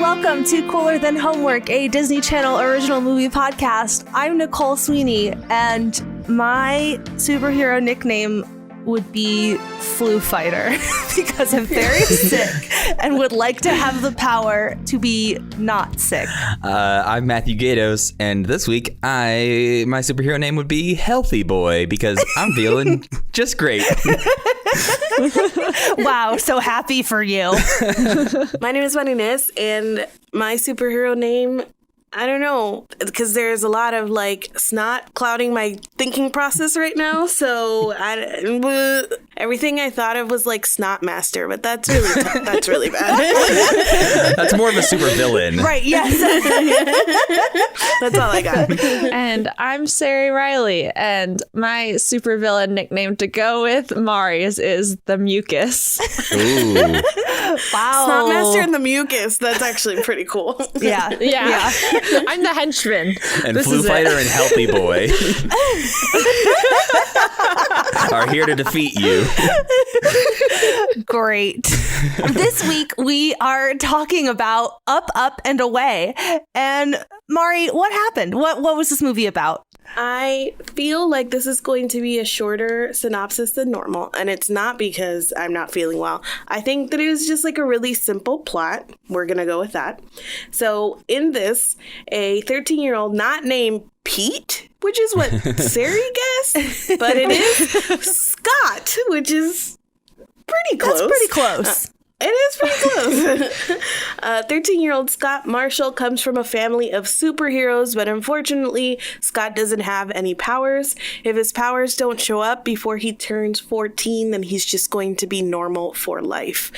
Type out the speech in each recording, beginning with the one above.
welcome to Cooler Than Homework, a Disney Channel original movie podcast. I'm Nicole Sweeney, and my superhero nickname would be Flu Fighter because I'm very sick and would like to have the power to be not sick. I'm Matthew Gatos, and this week my superhero name would be Healthy Boy because I'm feeling just great. Wow, so happy for you. My name is Inez, and my superhero name, I don't know, because there's a lot of snot clouding my thinking process right now. So everything I thought of was Snot Master, but that's really bad. That's more of a super villain. Right, yes. That's all I got. And I'm Sari Riley, and my supervillain nickname to go with Mari's is the Mucus. Ooh. Wow. Snot Master and the Mucus. That's actually pretty cool. Yeah. I'm the henchman. And This Flu is Fighter it. and Healthy Boy are here to defeat you. Great. This week we are talking about Up, Up, and Away. And Mari, what happened? What was this movie about? I feel like this is going to be a shorter synopsis than normal, and it's not because I'm not feeling well. I think that it was just a really simple plot. We're going to go with that. So in this, a 13-year-old not named Pete, which is what Sari guessed, but it is Scott, which is pretty close. That's pretty close. It is pretty close. 13-year-old Scott Marshall comes from a family of superheroes, but unfortunately, Scott doesn't have any powers. If his powers don't show up before he turns 14, then he's just going to be normal for life.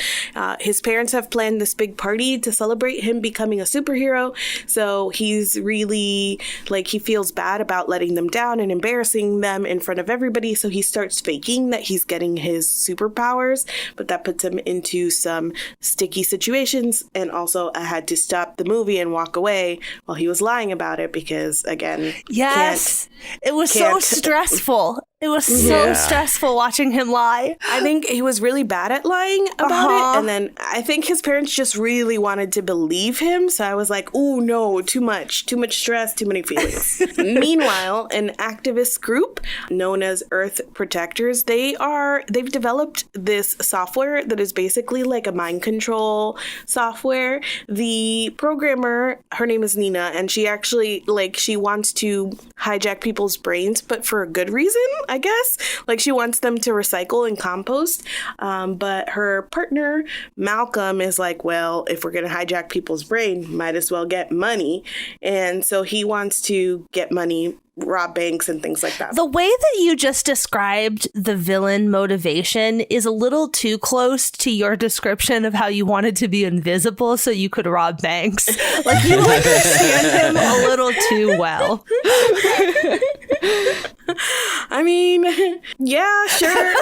His parents have planned this big party to celebrate him becoming a superhero, so he's really, he feels bad about letting them down and embarrassing them in front of everybody, so he starts faking that he's getting his superpowers, but that puts him into some sticky situations, and also I had to stop the movie and walk away while he was lying about it because, again, yes, it was so stressful. It was so stressful watching him lie. I think he was really bad at lying about it, and then I think his parents just really wanted to believe him, so I was like, oh no, too much stress, too many feelings. Meanwhile, an activist group known as Earth Protectors, they've developed this software that is basically like a mind control software. The programmer, her name is Nina, and she actually, she wants to hijack people's brains, but for a good reason, I guess. She wants them to recycle and compost. But her partner, Malcolm, is well, if we're going to hijack people's brain, might as well get money. And so he wants to get money, rob banks and things like that. The way that you just described the villain motivation is a little too close to your description of how you wanted to be invisible so you could rob banks. You understand him a little too well. I mean, yeah, sure.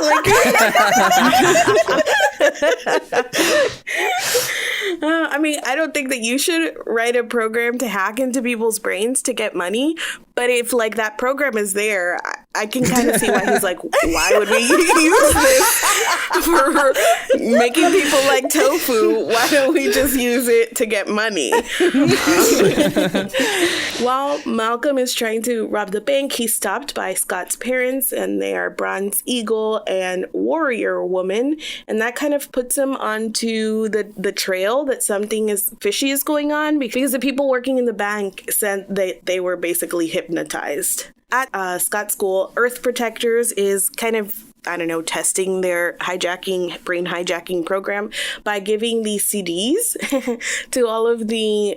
I mean, I don't think that you should write a program to hack into people's brains to get money. But if that program is there, I can kind of see why he's why would we use this for making people like tofu? Why don't we just use it to get money? While Malcolm is trying to rob the bank, he's stopped by Scott's parents, and they are Bronze Eagle and Warrior Woman. And that kind of puts him onto the trail that something fishy is going on, because the people working in the bank said they were basically hypnotized. At Scott's school, Earth Protectors is kind of, testing their brain hijacking program by giving these CDs to all of the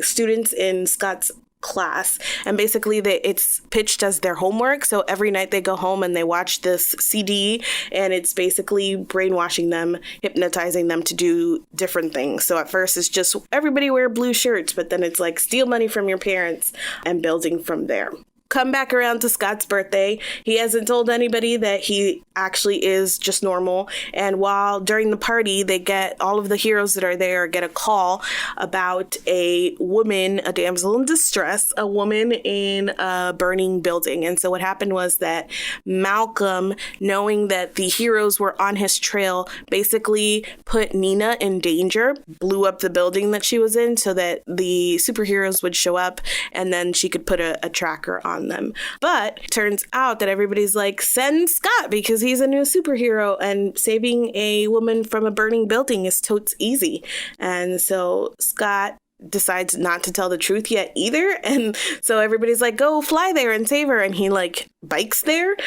students in Scott's class, and basically it's pitched as their homework. So every night they go home and they watch this CD, and it's basically brainwashing them, hypnotizing them to do different things. So at first it's just everybody wear blue shirts, but then it's steal money from your parents and building from there. come back around to Scott's birthday. He hasn't told anybody that he actually is just normal. And while during the party, they get all of the heroes that are there get a call about a woman, a damsel in distress, a woman in a burning building. And so what happened was that Malcolm, knowing that the heroes were on his trail, basically put Nina in danger, blew up the building that she was in so that the superheroes would show up and then she could put a tracker on them. But turns out that everybody's like, send Scott because he's a new superhero, and saving a woman from a burning building is totes easy. And so Scott decides not to tell the truth yet either, and so everybody's like, go fly there and save her, and he like bikes there.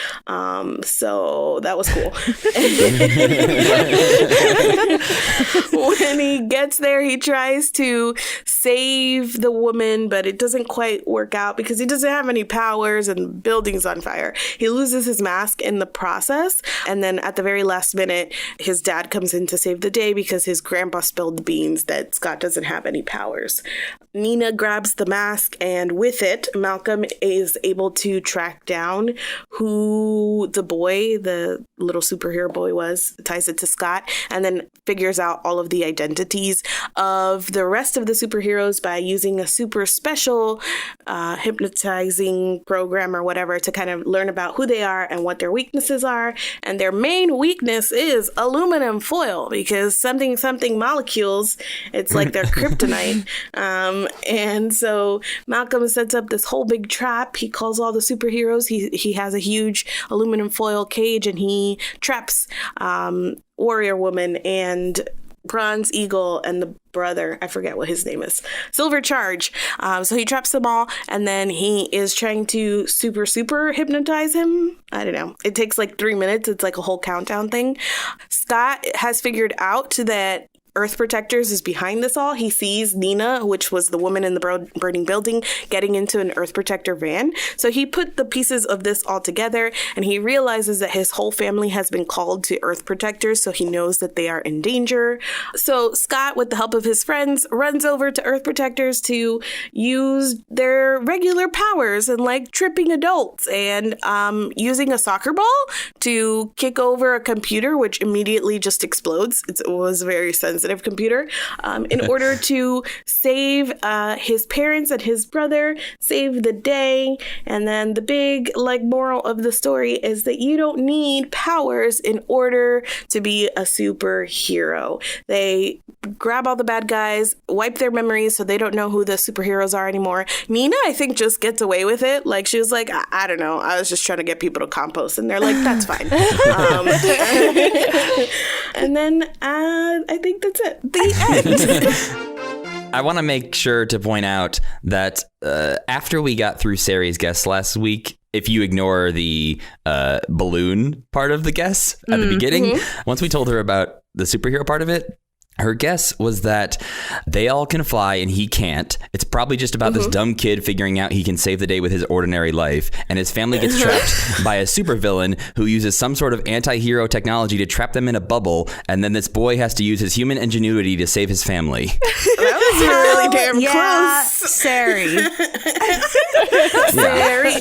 So that was cool. When he gets there, he tries to save the woman, but it doesn't quite work out because he doesn't have any powers and the building's on fire. He loses his mask in the process, and then at the very last minute, his dad comes in to save the day because his grandpa spilled the beans that Scott doesn't have any powers. Nina grabs the mask, and with it, Malcolm is able to track down who the boy, the little superhero boy was, ties it to Scott, and then figures out all of the identities of the rest of the superheroes by using a super special hypnotizing program or whatever to kind of learn about who they are and what their weaknesses are. And their main weakness is aluminum foil because something molecules, it's like their kryptonite. And so Malcolm sets up this whole big trap. He calls all the superheroes. He has a huge aluminum foil cage, and he traps Warrior Woman and Bronze Eagle and the brother, I forget what his name is, Silver Charge. So he traps them all, and then he is trying to super hypnotize him. I don't know. It takes like 3 minutes. It's like a whole countdown thing. Scott has figured out that Earth Protectors is behind this all. He sees Nina, which was the woman in the burning building, getting into an Earth Protector van. So he put the pieces of this all together, and he realizes that his whole family has been called to Earth Protectors, so he knows that they are in danger. So Scott, with the help of his friends, runs over to Earth Protectors to use their regular powers and like tripping adults and using a soccer ball to kick over a computer, which immediately just explodes. It was very sensitive computer, in order to save his parents and his brother, save the day. And then the big moral of the story is that you don't need powers in order to be a superhero. They grab all the bad guys, wipe their memories so they don't know who the superheroes are anymore. Nina, I think, just gets away with it. Like, she was like, I don't know, I was just trying to get people to compost, and they're like, that's fine. And then I think that's it. The end. I want to make sure to point out that after we got through Sari's guess last week, if you ignore the balloon part of the guess at the beginning, once we told her about the superhero part of it, her guess was that they all can fly and he can't. It's probably just about this dumb kid figuring out he can save the day with his ordinary life, and his family gets trapped by a supervillain who uses some sort of anti-hero technology to trap them in a bubble, and then this boy has to use his human ingenuity to save his family. That was really damn close. Sari.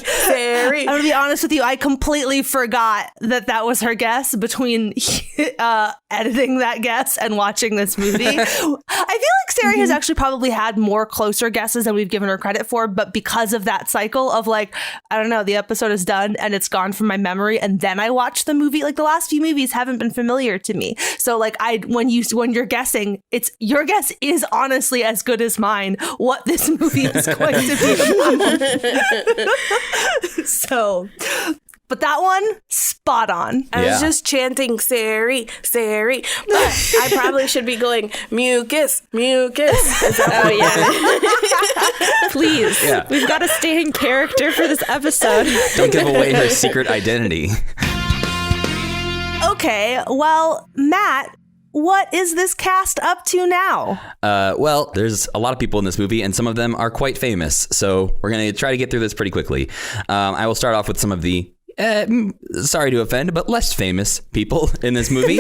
Sari. I'm gonna be honest with you, I completely forgot that was her guess between editing that guess and watching this movie. I feel like Sari has actually probably had more closer guesses than we've given her credit for, but because of that cycle of I don't know, the episode is done and it's gone from my memory, and then I watch the movie. The last few movies haven't been familiar to me, so when you're guessing, it's your guess is honestly as good as mine what this movie is going to be about. So, but that one, spot on. I was just chanting Sari, but I probably should be going mucus. Oh, yeah. Please. Yeah. We've got to stay in character for this episode. Don't give away her secret identity. Okay, well, Matt, what is this cast up to now? Well, there's a lot of people in this movie, and some of them are quite famous. So we're going to try to get through this pretty quickly. I will start off with some of the sorry to offend, but less famous people in this movie.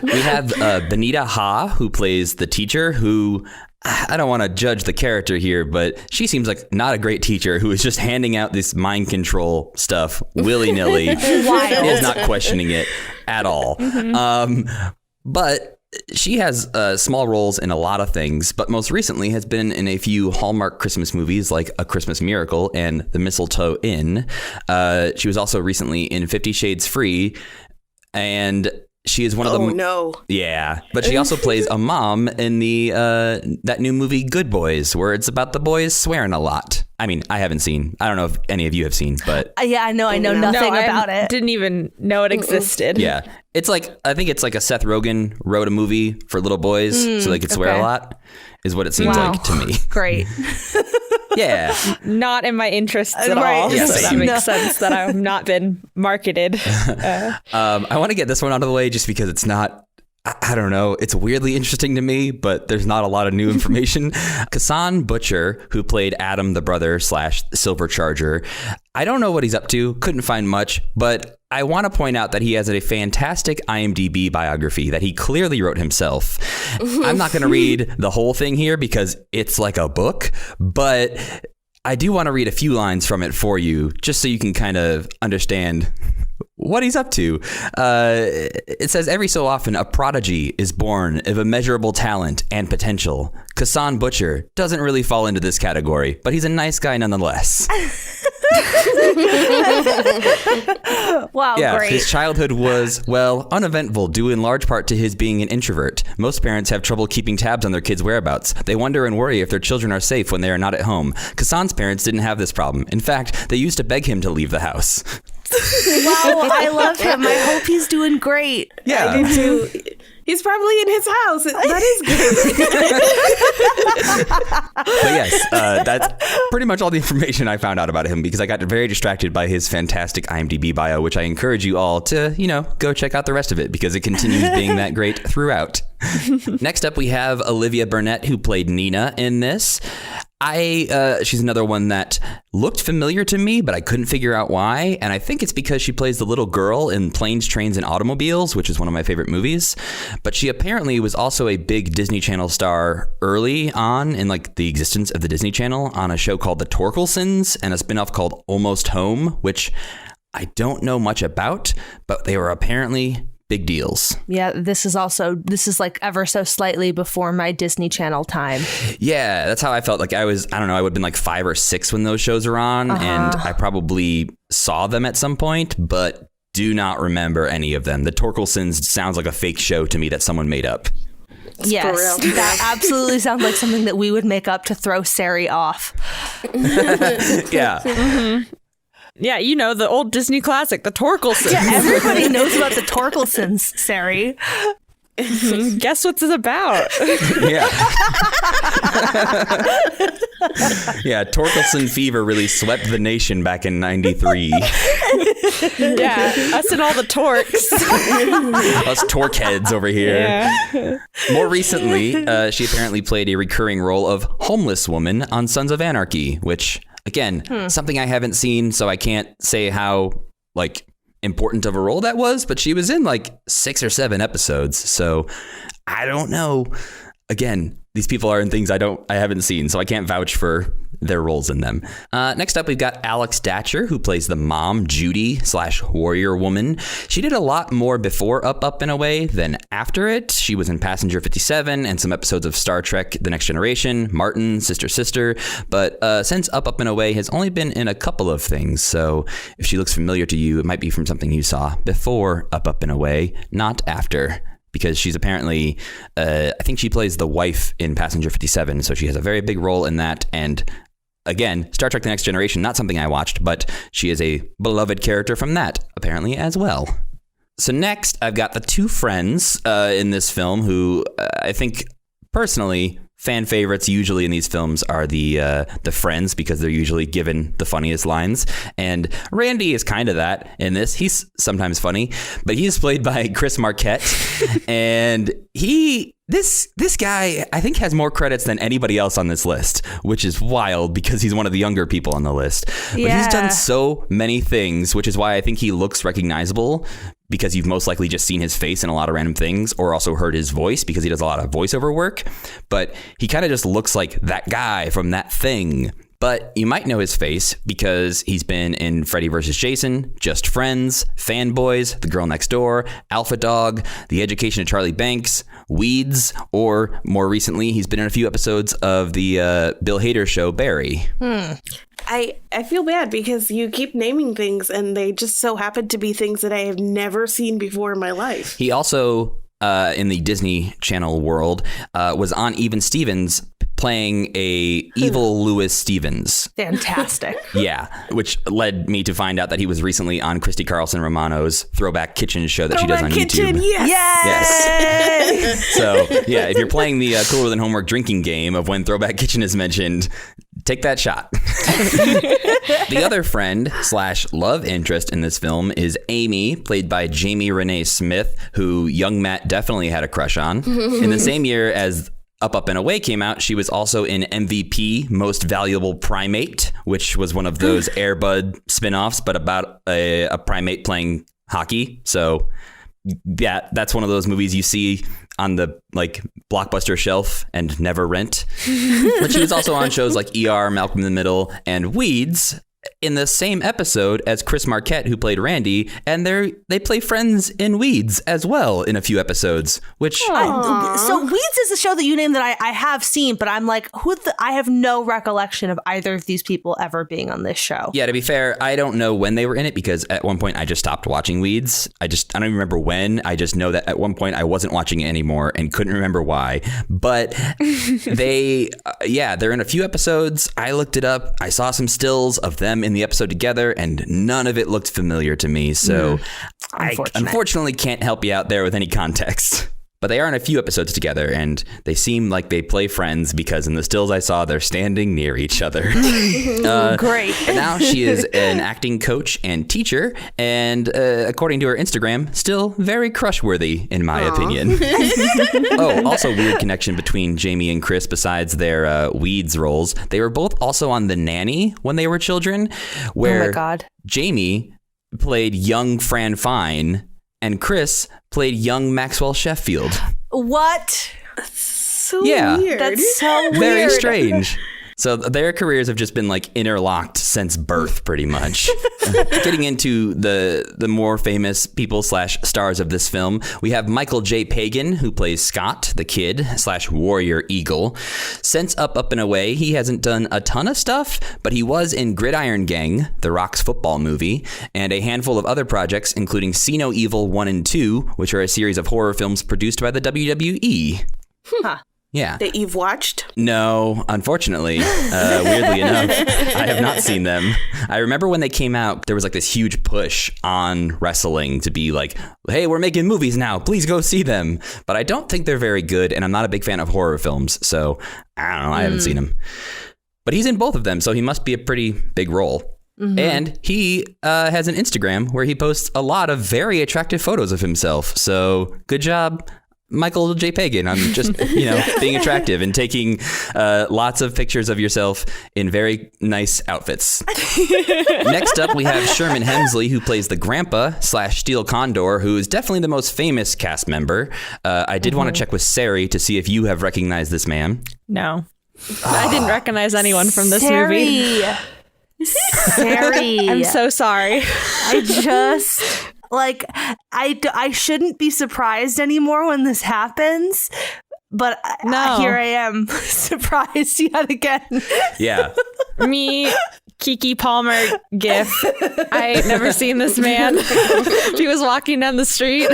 We have Benita Ha, who plays the teacher, who I don't want to judge the character here, but she seems like not a great teacher who is just handing out this mind control stuff willy-nilly. Is not questioning it at all. But she has small roles in a lot of things, but most recently has been in a few Hallmark Christmas movies like A Christmas Miracle and The Mistletoe Inn. She was also recently in 50 Shades Free, and she is one of the... Oh, no. Yeah, but she also plays a mom in the that new movie Good Boys, where it's about the boys swearing a lot. I mean, I haven't seen. I don't know if any of you have seen, but... Yeah, I know nothing about it. Didn't even know it existed. Yeah. It's like, I think it's like a Seth Rogen wrote a movie for little boys so they could swear a lot, is what it seems like to me. Great. Yeah. Not in my interests at Right. all. Yeah, so that same. makes sense that I've not been marketed. I want to get this one out of the way just because it's not, I don't know, it's weirdly interesting to me, but there's not a lot of new information. Kassan Butcher, who played Adam, the brother / Silver Charger, I don't know what he's up to, couldn't find much, but I want to point out that he has a fantastic IMDb biography that he clearly wrote himself. I'm not going to read the whole thing here because it's like a book, but I do want to read a few lines from it for you, just so you can kind of understand what he's up to. It says, every so often, a prodigy is born of immeasurable talent and potential. Kassan Butcher doesn't really fall into this category, but he's a nice guy nonetheless. Wow, Yeah, great. his childhood was, well, uneventful due in large part to his being an introvert. Most parents have trouble keeping tabs on their kids' whereabouts. They wonder and worry if their children are safe when they are not at home. Kassan's parents didn't have this problem. In fact, they used to beg him to leave the house. Wow, I love him. I hope he's doing great. Yeah. I do too. He's probably in his house. That is good. But yes, that's pretty much all the information I found out about him because I got very distracted by his fantastic IMDb bio, which I encourage you all to, go check out the rest of it because it continues being that great throughout. Next up, we have Olivia Burnett, who played Nina in this. She's another one that looked familiar to me, but I couldn't figure out why. And I think it's because she plays the little girl in Planes, Trains, and Automobiles, which is one of my favorite movies. But she apparently was also a big Disney Channel star early on in like the existence of the Disney Channel on a show called The Torkelsons and a spinoff called Almost Home, which I don't know much about, but they were apparently big deals. Yeah, this is like ever so slightly before my Disney Channel time. Yeah, that's how I felt. Like I would have been like 5 or 6 when those shows were on, and I probably saw them at some point, but do not remember any of them. The Torkelsons sounds like a fake show to me that someone made up. Yes, for real. that absolutely sounds like something that we would make up to throw Sari off. Yeah. Mm-hmm. Yeah, the old Disney classic, The Torkelsons. Yeah, everybody knows about the Torkelsons, Sari. Guess what's it about? Yeah. Yeah, Torkelson fever really swept the nation back in 93. Yeah, us and all the Torques. Us Torque heads over here. Yeah. More recently, she apparently played a recurring role of homeless woman on Sons of Anarchy, which, again, something I haven't seen, so I can't say how, important of a role that was, but she was in, 6 or 7 episodes, so I don't know. Again, these people are in things I haven't seen, so I can't vouch for their roles in them. Next up, we've got Alex Datcher, who plays the mom, Judy / warrior woman. She did a lot more before Up and Away than after it. She was in Passenger 57 and some episodes of Star Trek The Next Generation, Martin, Sister, but since Up and Away has only been in a couple of things, so if she looks familiar to you, it might be from something you saw before Up and Away, not after. Because she's apparently, I think she plays the wife in Passenger 57, so she has a very big role in that. And again, Star Trek The Next Generation, not something I watched, but she is a beloved character from that, apparently, as well. So next, I've got the 2 friends in this film who I think, personally, fan favorites usually in these films are the friends because they're usually given the funniest lines. And Randy is kind of that in this. He's sometimes funny, but he's played by Chris Marquette. And this guy, I think, has more credits than anybody else on this list, which is wild because he's one of the younger people on the list. But he's done so many things, which is why I think he looks recognizable because you've most likely just seen his face in a lot of random things, or also heard his voice because he does a lot of voiceover work. But he kind of just looks like that guy from that thing. But you might know his face because he's been in Freddy vs. Jason, Just Friends, Fanboys, The Girl Next Door, Alpha Dog, The Education of Charlie Banks, Weeds, or more recently, he's been in a few episodes of the Bill Hader show, Barry. I feel bad because you keep naming things and they just so happen to be things that I have never seen before in my life. He also, in the Disney Channel world, was on Even Stevens playing a evil Louis Stevens. Fantastic. Yeah, which led me to find out that he was recently on Christy Carlson Romano's Throwback Kitchen show that she does on YouTube. Yes. So, yeah, if you're playing the Cooler Than Homework drinking game of when Throwback Kitchen is mentioned, take that shot. The other friend / love interest in this film is Amy, played by Jamie Renee Smith, who young Matt definitely had a crush on. In the same year as Up and Away came out, she was also in MVP, Most Valuable Primate, which was one of those Air Bud spinoffs, but about a primate playing hockey. So yeah, that's one of those movies you see on the like Blockbuster shelf and never rent. But she was also on shows like ER, Malcolm in the Middle, and Weeds, in the same episode as Chris Marquette, who played Randy, and they play friends in Weeds as well in a few episodes, which... So Weeds is a show that you named that I have seen, but I'm like, I have no recollection of either of these people ever being on this show. Yeah, to be fair, I don't know when they were in it because at one point I just stopped watching Weeds. I don't even remember when. I just know that at one point I wasn't watching it anymore and couldn't remember why. But they're in a few episodes. I looked it up. I saw some stills of them in the episode together, and none of it looked familiar to me. So I unfortunately can't help you out there with any context. But they are in a few episodes together, and they seem like they play friends because in the stills I saw, they're standing near each other. Great. And now she is an acting coach and teacher, and according to her Instagram, still very crush-worthy, in my opinion. Also weird connection between Jamie and Chris besides their Weeds roles. They were both also on The Nanny when they were children, where oh my God. Jamie played young Fran Fine, and Chris played young Maxwell Sheffield. What? So Yeah. weird. That's so weird. Very strange. So their careers have just been like interlocked since birth, pretty much. Getting into the more famous people / stars of this film, we have Michael J. Pagan, who plays Scott, the kid / warrior eagle. Since Up and Away, he hasn't done a ton of stuff, but he was in Gridiron Gang, The Rock's football movie, and a handful of other projects, including See No Evil 1 and 2, which are a series of horror films produced by the WWE. Huh. Yeah. That you've watched? No, unfortunately. Weirdly enough, I have not seen them. I remember when they came out, there was like this huge push on wrestling to be like, hey, we're making movies now. Please go see them. But I don't think they're very good, and I'm not a big fan of horror films. So I don't know. I haven't seen them. But he's in both of them, so he must be a pretty big role. Mm-hmm. And he has an Instagram where he posts a lot of very attractive photos of himself. So good job, Michael J. Pagan. I'm just, being attractive and taking lots of pictures of yourself in very nice outfits. Next up, we have Sherman Hemsley, who plays the grandpa / Steel Condor, who is definitely the most famous cast member. I did want to check with Sari to see if you have recognized this man. No. I didn't recognize anyone from this movie. Sari. I'm so sorry. I just... I shouldn't be surprised anymore when this happens, but here I am, surprised yet again. Yeah. Me, Kiki Palmer gif. I ain't never seen this man. He was walking down the street.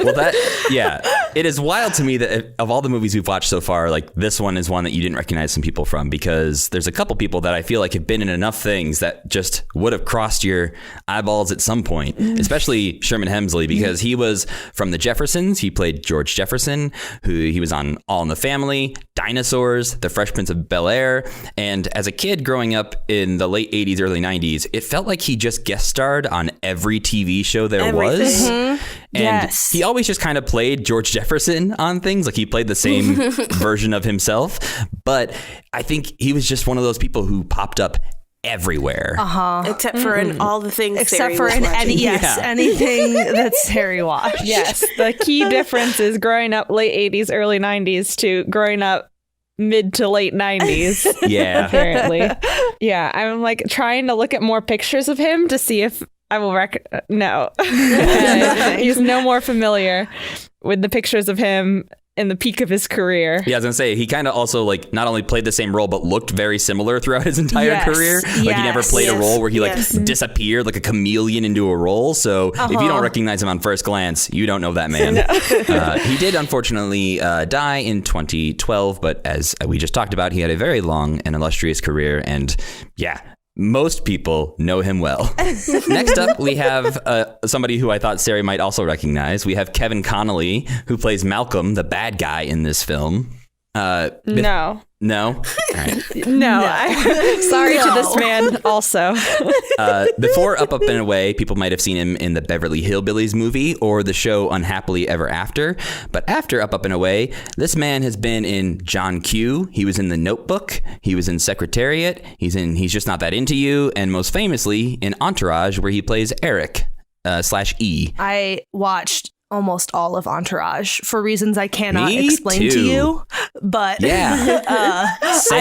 Well, it is wild to me that of all the movies we've watched so far, like this one is one that you didn't recognize some people from, because there's a couple people that I feel like have been in enough things that just would have crossed your eyeballs at some point, especially Sherman Hemsley, because he was from the Jeffersons. He played George Jefferson, who he was on All in the Family, Dinosaurs, The Fresh Prince of Bel-Air. And as a kid growing up in the late 80s, early 90s, it felt like he just guest starred on every TV show there was. And he always just kind of played George Jefferson on things. Like he played the same version of himself. But I think he was just one of those people who popped up everywhere. Except for in all the things Except Sari for was in watching. anything that Sari watched. Yes, the key difference is growing up late 80s, early 90s to growing up mid to late 90s. Yeah. Apparently. Yeah, I'm like trying to look at more pictures of him to see if I will no. He's no more familiar with the pictures of him in the peak of his career. Yeah, I was gonna say, he kind of also like not only played the same role, but looked very similar throughout his entire career. Like he never played a role where he like disappeared like a chameleon into a role. So if you don't recognize him on first glance, you don't know that man. He did unfortunately die in 2012, but as we just talked about, he had a very long and illustrious career, and most people know him well. Next up, we have somebody who I thought Sari might also recognize. We have Kevin Connolly, who plays Malcolm, the bad guy in this film. No. No? All right. No. I'm sorry to this man also. Before Up, Up, and Away, people might have seen him in the Beverly Hillbillies movie or the show Unhappily Ever After. But after Up, Up, and Away, this man has been in John Q. He was in The Notebook. He was in Secretariat. He's Just Not That Into You. And most famously in Entourage, where he plays Eric /E. I watched almost all of Entourage for reasons I cannot Me explain too. to you, but Yeah. I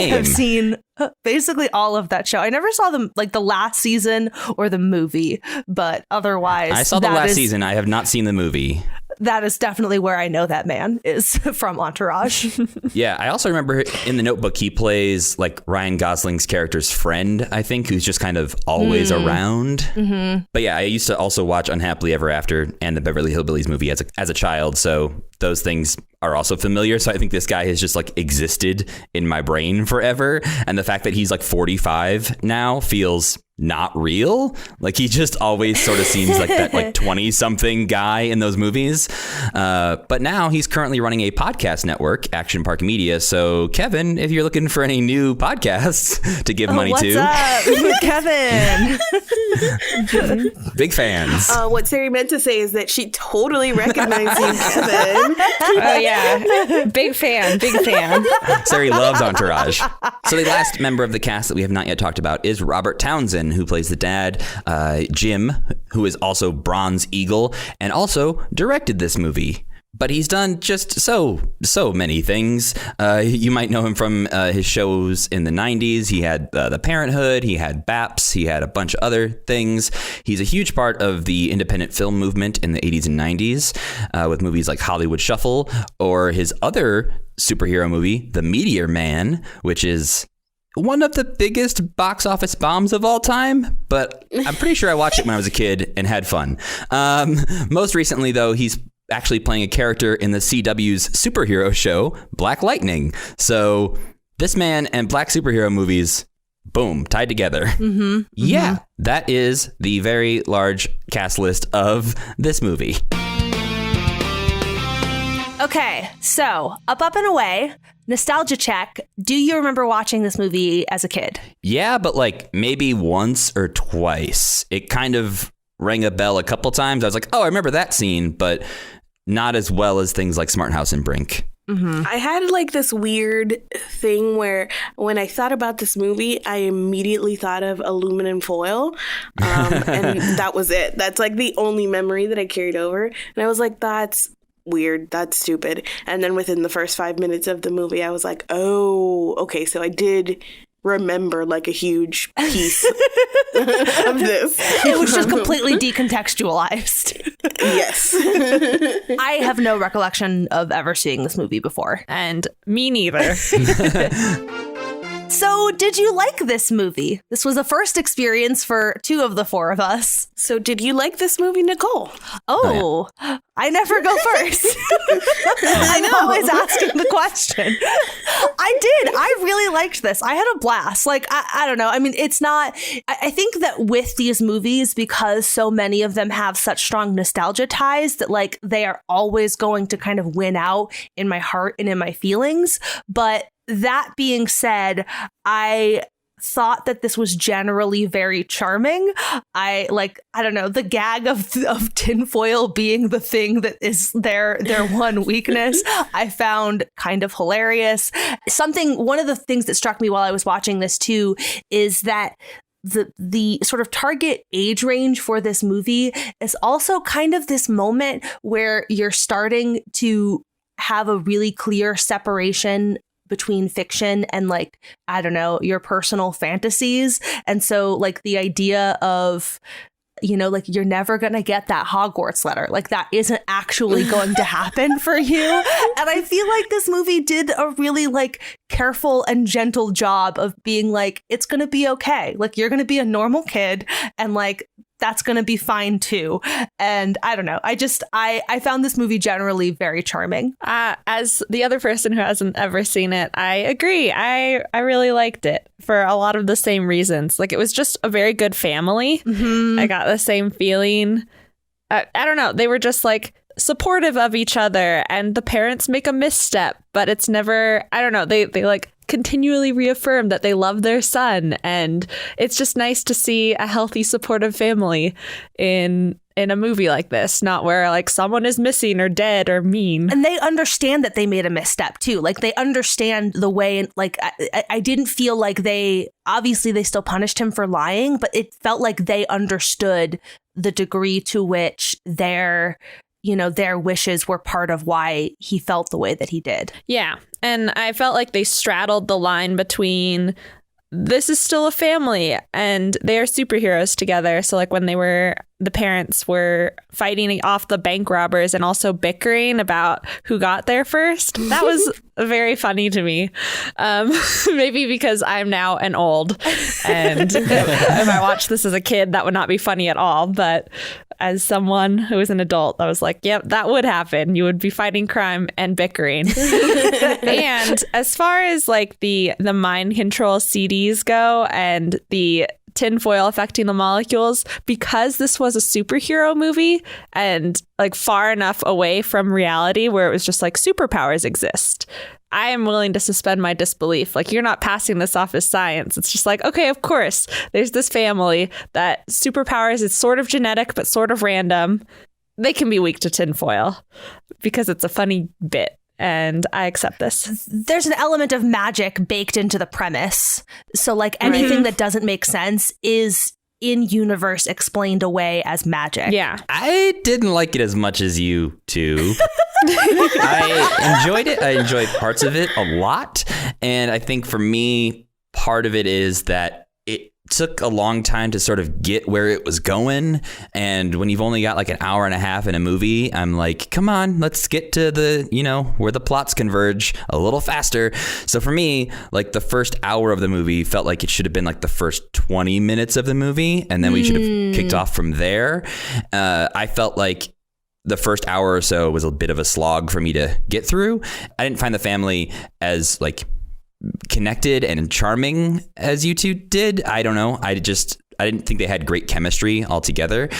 have Same. seen basically all of that show. I never saw the last season or the movie, but otherwise I saw the last season. I have not seen the movie. That is definitely where I know that man is from Entourage. Yeah, I also remember in The Notebook, he plays like Ryan Gosling's character's friend, I think, who's just kind of always around. Mm-hmm. But yeah, I used to also watch Unhappily Ever After and the Beverly Hillbillies movie as a child. So those things are also familiar. So I think this guy has just like existed in my brain forever. And the fact that he's like 45 now feels not real. Like he just always sort of seems like that like 20 something guy in those movies. But now he's currently running a podcast network, Action Park Media. So Kevin, if you're looking for any new podcasts to give money what's to, up, Kevin? big fans. What Sari meant to say is that she totally recognized you, Kevin. Oh yeah, big fan. Sari loves Entourage. So the last member of the cast that we have not yet talked about is Robert Townsend, who plays the dad, Jim, who is also Bronze Eagle, and also directed this movie. But he's done just so many things. You might know him from his shows in the 90s. He had The Parenthood. He had BAPS. He had a bunch of other things. He's a huge part of the independent film movement in the 80s and 90s with movies like Hollywood Shuffle or his other superhero movie, The Meteor Man, which is one of the biggest box office bombs of all time, but I'm pretty sure I watched it when I was a kid and had fun. Most recently, though, he's actually playing a character in the CW's superhero show, Black Lightning. So this man and black superhero movies, boom, tied together. Mm-hmm, yeah, that is the very large cast list of this movie. Okay, so Up, Up, and Away, nostalgia check. Do you remember watching this movie as a kid? Yeah, but like maybe once or twice. It kind of rang a bell a couple times. I was like, oh, I remember that scene, but not as well as things like Smart House and Brink. Mm-hmm. I had like this weird thing where when I thought about this movie, I immediately thought of aluminum foil. And that was it. That's like the only memory that I carried over. And I was like, that's weird. That's stupid. And then within the first 5 minutes of the movie, I was like, oh, okay. So I did remember like a huge piece of this. It was just completely decontextualized. Yes. I have no recollection of ever seeing this movie before. And me neither. So did you like this movie? This was a first experience for two of the four of us. So did you like this movie, Nicole? Oh, I never go first. I'm always asking the question. I did. I really liked this. I had a blast. Like, I don't know. I mean, it's not, I think that with these movies, because so many of them have such strong nostalgia ties that like they are always going to kind of win out in my heart and in my feelings. But that being said, I thought that this was generally very charming. I don't know, the gag of tinfoil being the thing that is their one weakness, I found kind of hilarious. One of the things that struck me while I was watching this too is that the sort of target age range for this movie is also kind of this moment where you're starting to have a really clear separation between fiction and, like, I don't know, your personal fantasies. And so, like, the idea of, you know, like, you're never going to get that Hogwarts letter. Like, that isn't actually going to happen for you. And I feel like this movie did a really, like, careful and gentle job of being like, it's going to be okay. Like, you're going to be a normal kid, and, like, that's going to be fine too. And I don't know. I found this movie generally very charming. As the other person who hasn't ever seen it, I agree. I really liked it for a lot of the same reasons. Like, it was just a very good family. Mm-hmm. I got the same feeling. I don't know. They were just, like, supportive of each other, and the parents make a misstep, but it's never, I don't know. They like continually reaffirm that they love their son, and it's just nice to see a healthy, supportive family in a movie like this, not where, like, someone is missing or dead or mean. And they understand that they made a misstep too. Like, they understand the way, like, I didn't feel like obviously they still punished him for lying, but it felt like they understood the degree to which their wishes were part of why he felt the way that he did. Yeah. And I felt like they straddled the line between, this is still a family and they're superheroes together. So, like, when the parents were fighting off the bank robbers and also bickering about who got there first, that was very funny to me. Maybe because I'm now an old, and if I watched this as a kid, that would not be funny at all. But as someone who is an adult, I was like, yep, that would happen. You would be fighting crime and bickering. And as far as, like, the mind control CDs go and the tinfoil affecting the molecules, because this was a superhero movie and, like, far enough away from reality where it was just like superpowers exist, I am willing to suspend my disbelief. Like, you're not passing this off as science. It's just like, okay, of course, there's this family that superpowers is sort of genetic, but sort of random. They can be weak to tinfoil because it's a funny bit. And I accept this. There's an element of magic baked into the premise. So, like, anything that doesn't make sense is in universe explained away as magic. Yeah. I didn't like it as much as you two. I enjoyed it. I enjoyed parts of it a lot. And I think for me, part of it is that it took a long time to sort of get where it was going. And when you've only got like an hour and a half in a movie, I'm like, come on, let's get to the, where the plots converge a little faster. So for me, like, the first hour of the movie felt like it should have been like the first 20 minutes of the movie. And then we should have kicked off from there. I felt like the first hour or so was a bit of a slog for me to get through. I didn't find the family as, like, connected and charming as you two did. I don't know. I didn't think they had great chemistry altogether,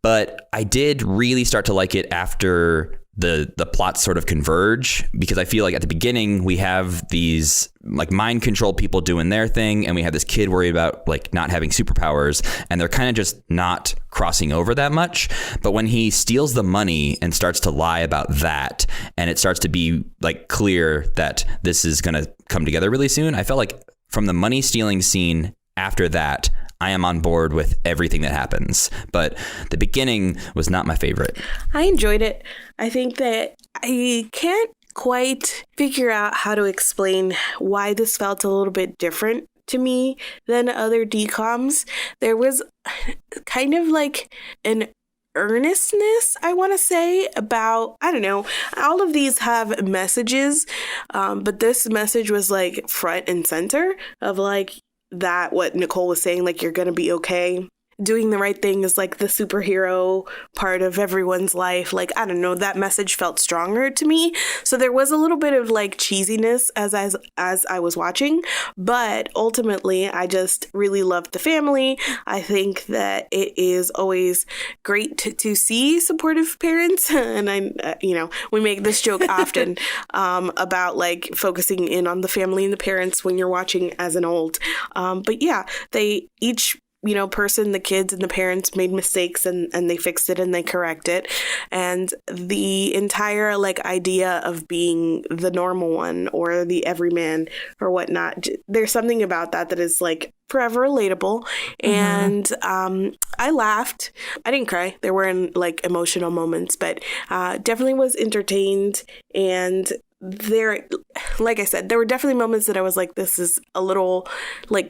but I did really start to like it after the plots sort of converge, because I feel like at the beginning we have these, like, mind control people doing their thing, and we have this kid worried about, like, not having superpowers, and they're kind of just not crossing over that much. But when he steals the money and starts to lie about that, and it starts to be, like, clear that this is going to come together really soon, I felt like from the money stealing scene after that, I am on board with everything that happens. But the beginning was not my favorite. I enjoyed it. I think that I can't quite figure out how to explain why this felt a little bit different to me than other DCOMs. There was kind of like an earnestness, I want to say, about, I don't know, all of these have messages, but this message was, like, front and center of, like, that what Nicole was saying, like, you're gonna be okay. Doing the right thing is, like, the superhero part of everyone's life. Like, I don't know, that message felt stronger to me. So there was a little bit of, like, cheesiness as I was watching, but ultimately I just really loved the family. I think that it is always great to see supportive parents, and we make this joke often about, like, focusing in on the family and the parents when you're watching as an old. But yeah, they each person, the kids and the parents made mistakes and they fixed it and they correct it. And the entire idea of being the normal one or the everyman or whatnot, there's something about that is forever relatable. And I laughed. I didn't cry. There weren't emotional moments, but definitely was entertained. And there, like I said, there were definitely moments that I was like, this is a little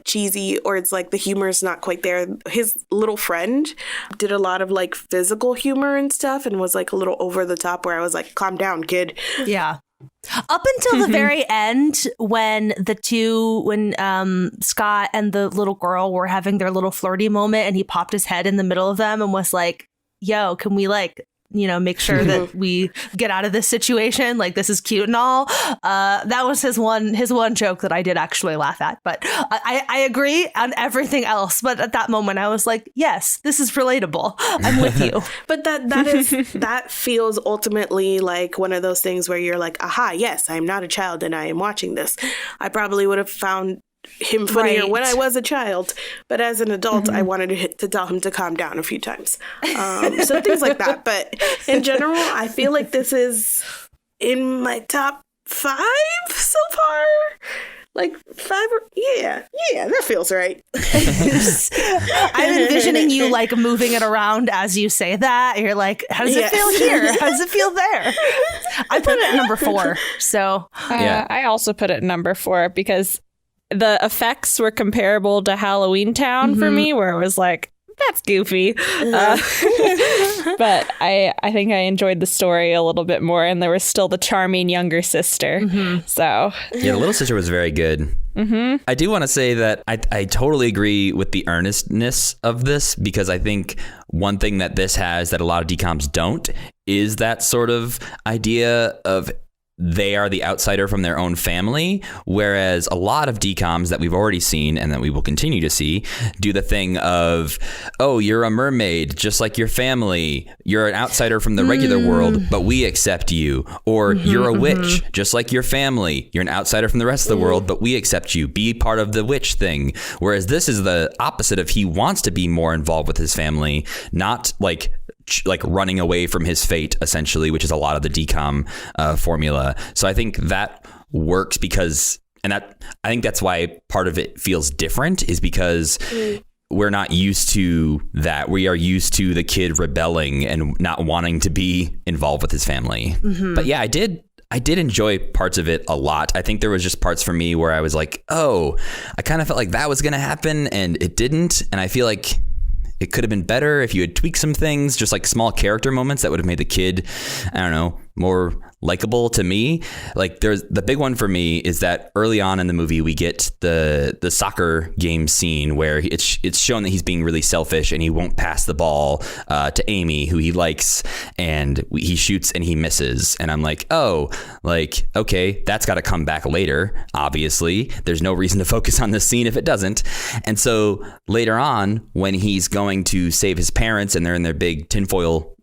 cheesy, or it's the humor's not quite there. His little friend did a lot of physical humor and stuff and was a little over the top, where I was like, calm down, kid. Yeah. Up until the very end, when Scott and the little girl were having their little flirty moment and he popped his head in the middle of them and was like, yo, can we make sure that we get out of this situation? This is cute and all. That was his one joke that I did actually laugh at. But I agree on everything else. But at that moment, I was like, yes, this is relatable. I'm with you. But that feels ultimately like one of those things where you're like, aha, yes, I'm not a child and I am watching this. I probably would have found him funnier when I was a child, but as an adult, I wanted to tell him to calm down a few times. So things like that. But in general, I feel like this is in my top 5 so far. 5 yeah, that feels right. I'm envisioning you moving it around as you say that. You're like, how does it feel here? How does it feel there? I put it at number 4. So I also put it at number 4 because the effects were comparable to Halloween Town for me, where it was like, that's goofy. But I think I enjoyed the story a little bit more, and there was still the charming younger sister. So yeah, the little sister was very good. I do want to say that I totally agree with the earnestness of this, because I think one thing that this has that a lot of DCOMs don't is that sort of idea of they are the outsider from their own family, whereas a lot of DCOMs that we've already seen and that we will continue to see do the thing of, oh, you're a mermaid just like your family, you're an outsider from the regular world, but we accept you, or you're a witch just like your family, you're an outsider from the rest of the world, but we accept you, be part of the witch thing. Whereas this is the opposite of, he wants to be more involved with his family, not like running away from his fate, essentially, which is a lot of the DCOM formula. So I think that works because, and that I think that's why part of it feels different, is because we're not used to that. We are used to the kid rebelling and not wanting to be involved with his family. But yeah, I did enjoy parts of it a lot. I think there was just parts for me where I was like, oh, I kind of felt like that was going to happen and it didn't. And I feel like it could have been better if you had tweaked some things, just like small character moments that would have made the kid, I don't know, more likable to me. There's the big one for me is that early on in the movie we get the soccer game scene where it's shown that he's being really selfish and he won't pass the ball to Amy, who he likes, and he shoots and he misses, and I'm like, oh, okay, that's got to come back later. Obviously, there's no reason to focus on this scene if it doesn't. And so later on, when he's going to save his parents and they're in their big tinfoil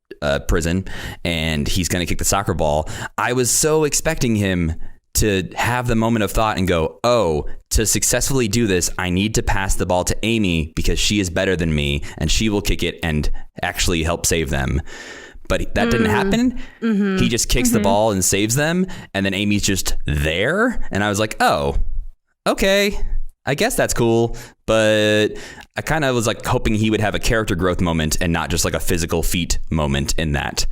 prison and he's going to kick the soccer ball, I was so expecting him to have the moment of thought and go, oh, to successfully do this, I need to pass the ball to Amy because she is better than me and she will kick it and actually help save them. But that didn't happen. He just kicks the ball and saves them, and then Amy's just there, and I was like, oh, okay, I guess that's cool. But I kind of was hoping he would have a character growth moment and not just a physical feat moment in that.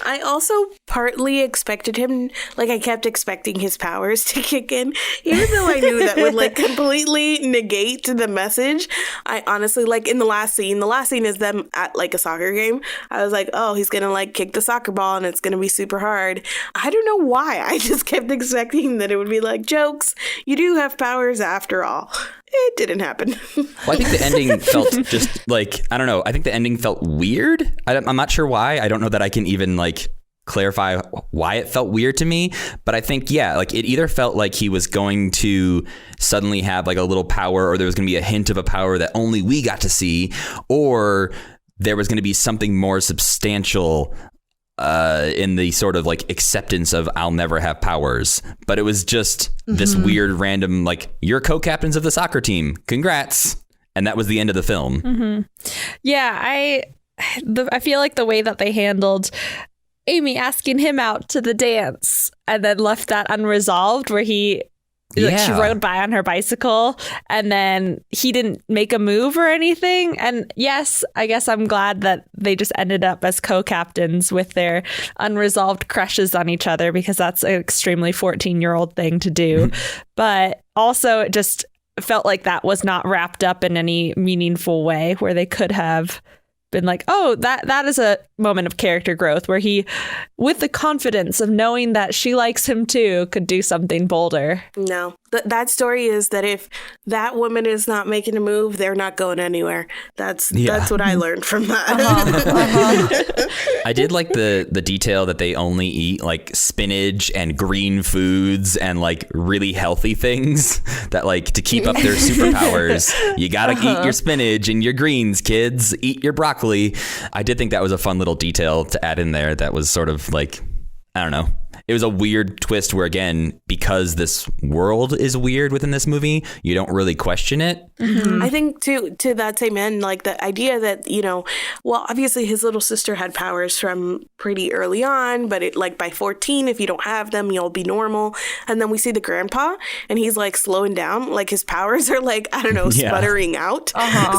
I also partly expected him, I kept expecting his powers to kick in, even though I knew that would completely negate the message. I honestly, in the last scene is them at a soccer game. I was like, oh, he's gonna kick the soccer ball and it's gonna be super hard. I don't know why. I just kept expecting that it would be jokes. You do have powers after all. It didn't happen. Well, I think the ending felt just I don't know. I think the ending felt weird. I'm not sure why. I don't know that I can even clarify why it felt weird to me. But I think, yeah, it either felt like he was going to suddenly have a little power, or there was going to be a hint of a power that only we got to see, or there was going to be something more substantial in the sort of acceptance of I'll never have powers. But it was just this weird random you're co-captains of the soccer team, congrats, and that was the end of the film. Yeah, I feel like the way that they handled Amy asking him out to the dance and then left that unresolved, where he like she rode by on her bicycle and then he didn't make a move or anything. And yes, I guess I'm glad that they just ended up as co-captains with their unresolved crushes on each other, because that's an extremely 14-year-old thing to do. But also it just felt like that was not wrapped up in any meaningful way, where they could have been like, oh, that is a moment of character growth, where he, with the confidence of knowing that she likes him too, could do something bolder. No, that story is that if that woman is not making a move, they're not going anywhere. That's what I learned from that. I did like the detail that they only eat like spinach and green foods and like really healthy things, that like to keep up their superpowers, you gotta eat your spinach and your greens, kids. Eat your broccoli. I did think that was a fun little detail to add in there. That was sort of like, I don't know. It was a weird twist where, again, because this world is weird within this movie, you don't really question it. I think to that same end, like the idea that, well, obviously his little sister had powers from pretty early on, but it like by 14, if you don't have them, you'll be normal. And then we see the grandpa and he's like slowing down, like his powers are like, I don't know, sputtering out.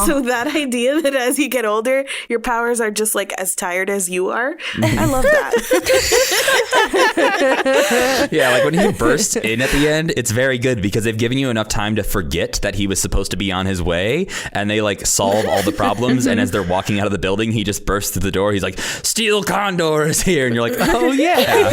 So that idea that as you get older, your powers are just like as tired as you are. I love that. Yeah, like when he bursts in at the end, it's very good because they've given you enough time to forget that he was supposed to be on his way, and they like solve all the problems. And as they're walking out of the building, he just bursts through the door. He's like, "Steel Condor is here," and you're like, "Oh yeah."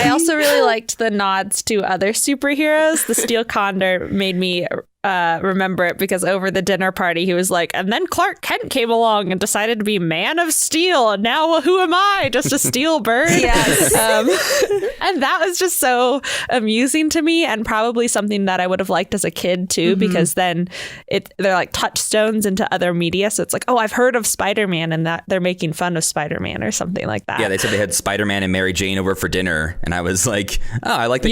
I also really liked the nods to other superheroes. The Steel Condor made me remember it because over the dinner party he was like, and then Clark Kent came along and decided to be Man of Steel, and now who am I, just a steel bird? Yes. And that was just so amusing to me, and probably something that I would have liked as a kid too, because then they're like touchstones into other media. So it's like, oh, I've heard of Spider-Man, and that they're making fun of Spider-Man or something like that. Yeah, they said they had Spider-Man and Mary Jane over for dinner, and I was like, oh, I like that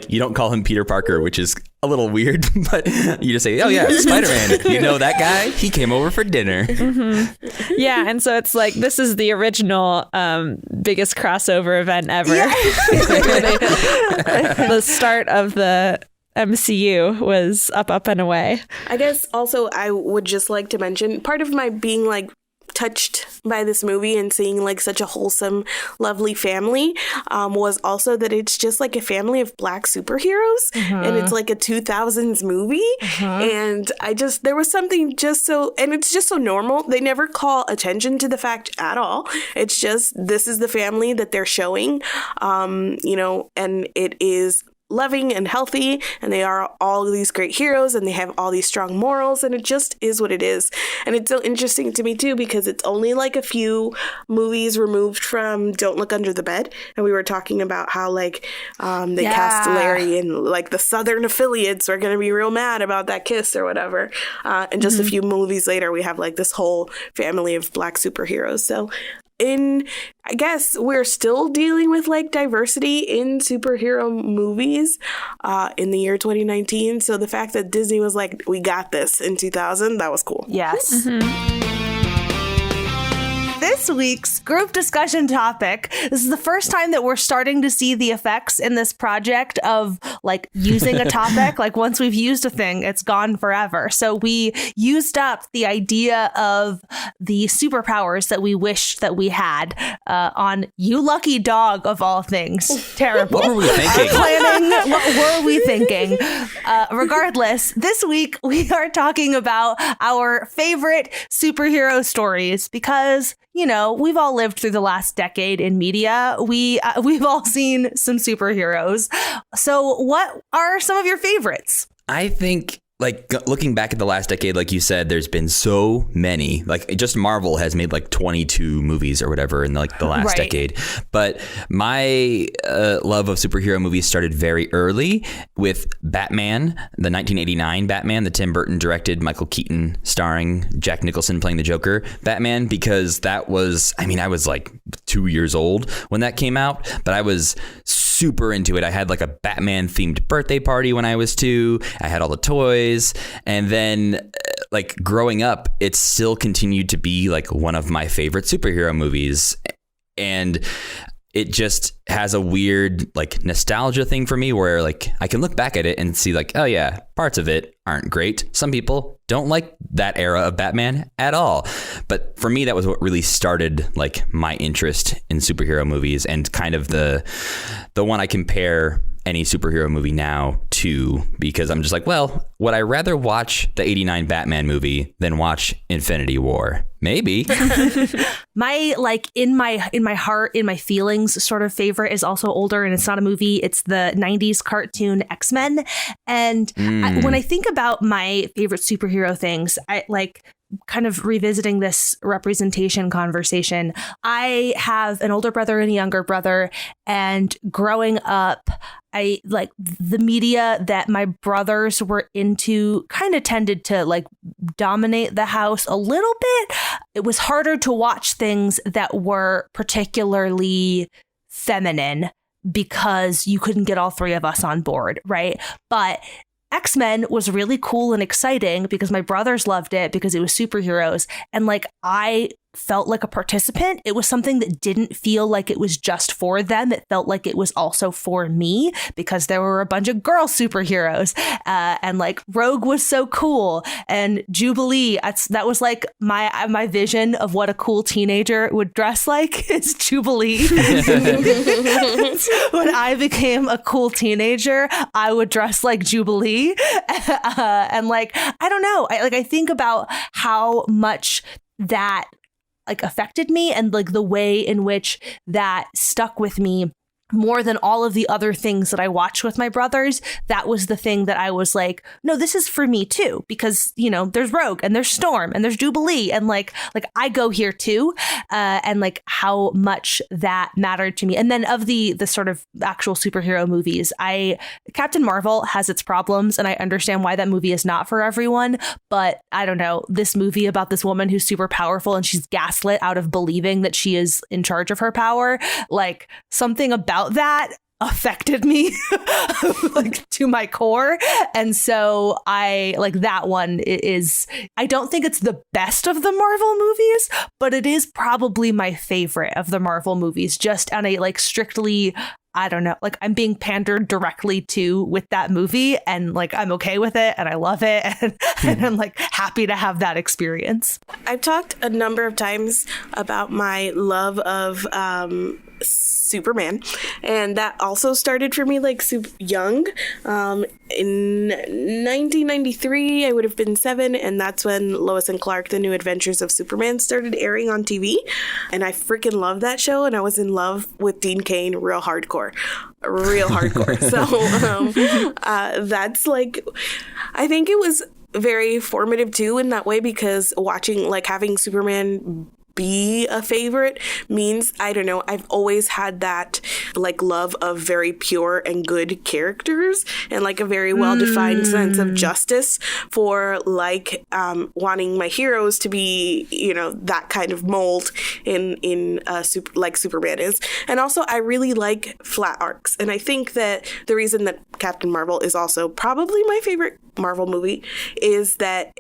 you don't call him Peter Parker, which is a little weird, but you just say, oh yeah, Spider-Man. You know that guy? He came over for dinner. Yeah, and so it's like, this is the original biggest crossover event ever. Yeah. The start of the MCU was up and away. I guess also I would just like to mention, part of my being like touched by this movie and seeing like such a wholesome, lovely family was also that it's just like a family of Black superheroes, and it's like a 2000s movie, and there was something just so, and it's just so normal. They never call attention to the fact at all. It's just, this is the family that they're showing, and it is loving and healthy, and they are all these great heroes, and they have all these strong morals, and it just is what it is. And it's so interesting to me too, because it's only like a few movies removed from Don't Look Under the Bed, and we were talking about how like they cast Larry, and like the Southern affiliates are going to be real mad about that kiss or whatever, and just a few movies later we have like this whole family of Black superheroes. So I guess we're still dealing with like diversity in superhero movies in the year 2019. So the fact that Disney was like, we got this in 2000, that was cool. Yes. This week's group discussion topic, this is the first time that we're starting to see the effects in this project of like using a topic. Like once we've used a thing, it's gone forever. So we used up the idea of the superpowers that we wished that we had on You Lucky Dog of all things. Terrible. What were we thinking? What were we thinking? Regardless, this week we are talking about our favorite superhero stories because, we've all lived through the last decade in media. We've all seen some superheroes. So what are some of your favorites? I think, like, looking back at the last decade, like you said, there's been so many. Like, just Marvel has made like 22 movies or whatever in like the last decade. But my love of superhero movies started very early with Batman, the 1989 Batman, the Tim Burton directed, Michael Keaton starring, Jack Nicholson playing the Joker Batman, because that was, I was like 2 years old when that came out, but I was super into it. I had like a Batman themed birthday party when I was 2. I had all the toys. And then like growing up, it still continued to be like one of my favorite superhero movies. And it just has a weird like nostalgia thing for me where like I can look back at it and see like, oh yeah, parts of it aren't great. Some people don't like that era of Batman at all. But for me, that was what really started like my interest in superhero movies, and kind of the one I compare any superhero movie now to, because I'm just like, well, would I rather watch the 89 Batman movie than watch Infinity War? Maybe. My like in my heart, in my feelings sort of favorite is also older, and it's not a movie. It's the 90s cartoon X-Men. And when I think about my favorite superhero things, I like kind of revisiting this representation conversation. I have an older brother and a younger brother, and growing up, I like the media that my brothers were into kind of tended to like dominate the house a little bit. It was harder to watch things that were particularly feminine because you couldn't get all three of us on board, right? But X-Men was really cool and exciting because my brothers loved it because it was superheroes. And like, I felt like a participant. It was something that didn't feel like it was just for them. It felt like it was also for me because there were a bunch of girl superheroes. And like Rogue was so cool. And Jubilee, that was like my vision of what a cool teenager would dress like is Jubilee. When I became a cool teenager, I would dress like Jubilee. And like, I don't know. I think about how much that like affected me, and like the way in which that stuck with me more than all of the other things that I watched with my brothers. That was the thing that I was like, no, this is for me too, because, you know, there's Rogue and there's Storm and there's Jubilee, and like I go here too, and like how much that mattered to me. And then of the sort of actual superhero movies, Captain Marvel has its problems, and I understand why that movie is not for everyone, but I don't know, this movie about this woman who's super powerful and she's gaslit out of believing that she is in charge of her power, like something about that affected me like to my core. And so I like that one is, I don't think it's the best of the Marvel movies, but it is probably my favorite of the Marvel movies, just on a like strictly, I don't know, like I'm being pandered directly to with that movie, and like I'm okay with it and I love it, and I'm like happy to have that experience. I've talked a number of times about my love of Superman, and that also started for me like young. In 1993, I would have been 7, and that's when Lois and Clark: The New Adventures of Superman started airing on TV, and I freaking loved that show, and I was in love with Dean Cain real hardcore. So that's like, I think it was very formative too in that way, because watching, like having Superman be a favorite means, I don't know, I've always had that like love of very pure and good characters, and like a very well-defined sense of justice for like wanting my heroes to be, you know, that kind of mold in like Superman is. And also I really like flat arcs, and I think that the reason that Captain Marvel is also probably my favorite Marvel movie is that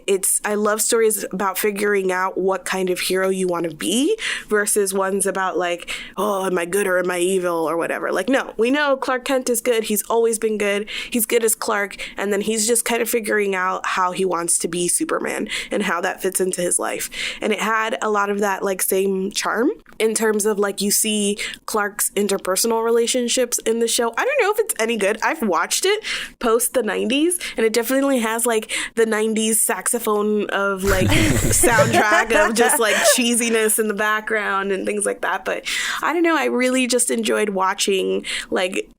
I love stories about figuring out what kind of hero you want to be versus ones about like, oh, am I good or am I evil or whatever. Like, no, we know Clark Kent is good. He's always been good. He's good as Clark. And then he's just kind of figuring out how he wants to be Superman and how that fits into his life. And it had a lot of that like same charm in terms of like, you see Clark's interpersonal relationships in the show. I don't know if it's any good. I've watched it post the 90s, and it definitely has like the 90s saxophone of like soundtrack of just like cheesiness in the background and things like that. But I don't know, I really just enjoyed watching like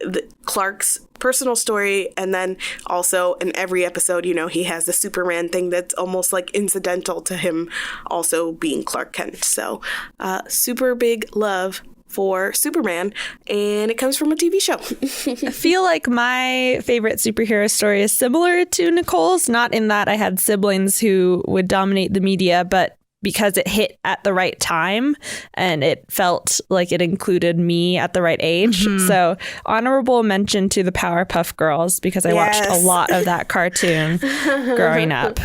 Clark's personal story, and then also in every episode, you know, he has the Superman thing that's almost like incidental to him also being Clark Kent. So super big love for Superman, and it comes from a TV show. I feel like my favorite superhero story is similar to Nicole's, not in that I had siblings who would dominate the media, but because it hit at the right time and it felt like it included me at the right age. Mm-hmm. So honorable mention to the Powerpuff Girls, because I watched a lot of that cartoon growing up.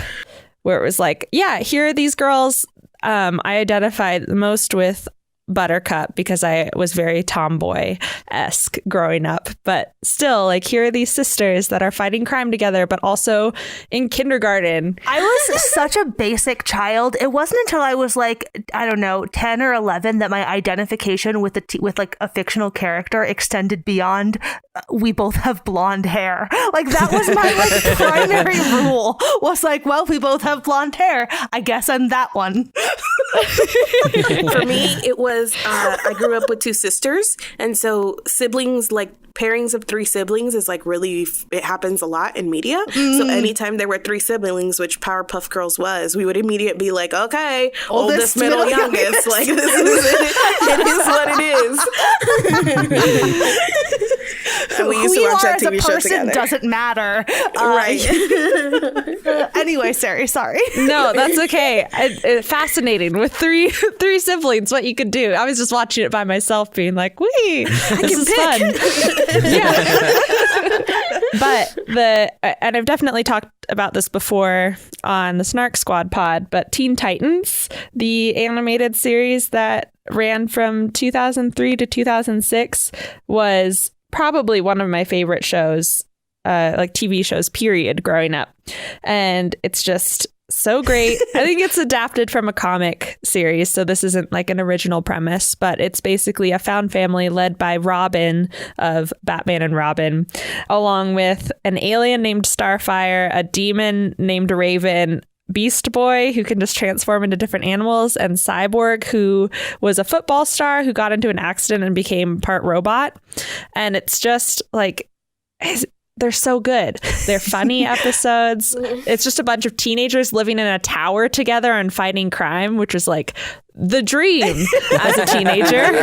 where it was like, yeah, here are these girls. I identified the most with Buttercup because I was very tomboy-esque growing up, but still, like, here are these sisters that are fighting crime together, but also in kindergarten. I was such a basic child. It wasn't until I was like, I don't know, 10 or 11 that my identification with with like a fictional character extended beyond we both have blonde hair. Like, that was my like primary rule, was like, well, we both have blonde hair, I guess I'm that one. For me, it was I grew up with two sisters, and so siblings, like pairings of three siblings is like really, it happens a lot in media. So anytime there were three siblings, which Powerpuff Girls was, we would immediately be like, okay, oldest, middle, youngest. Like, this is it is what it is. And we used to watch that TV show together. Doesn't matter. Right. Anyway, sorry. No, that's okay. Fascinating with three siblings, what you could do. I was just watching it by myself being like, wee, this is fun. Yeah. But and I've definitely talked about this before on the SnarkSquad pod, but Teen Titans, the animated series that ran from 2003 to 2006, was probably one of my favorite shows, like TV shows, period, growing up. And it's just so great. I think it's adapted from a comic series, so this isn't like an original premise, but it's basically a found family led by Robin of Batman and Robin, along with an alien named Starfire, a demon named Raven, Beast Boy, who can just transform into different animals, and Cyborg, who was a football star who got into an accident and became part robot. And it's just like, they're so good. They're funny episodes. It's just a bunch of teenagers living in a tower together and fighting crime, which is like the dream as a teenager.